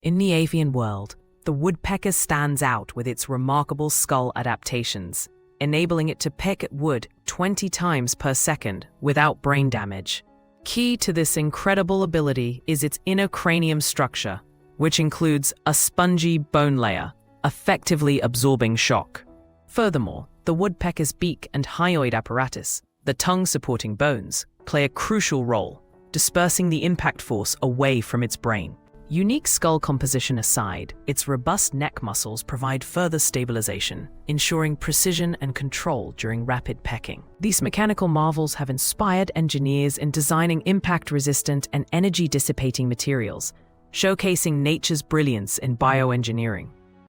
In the avian world, the woodpecker stands out with its remarkable skull adaptations, enabling it to peck at wood 20 times per second without brain damage. Key to this incredible ability is its inner cranium structure, which includes a spongy bone layer, effectively absorbing shock. Furthermore, the woodpecker's beak and hyoid apparatus, the tongue-supporting bones, play a crucial role, dispersing the impact force away from its brain. Unique skull composition aside, its robust neck muscles provide further stabilization, ensuring precision and control during rapid pecking. These mechanical marvels have inspired engineers in designing impact-resistant and energy-dissipating materials, showcasing nature's brilliance in bioengineering.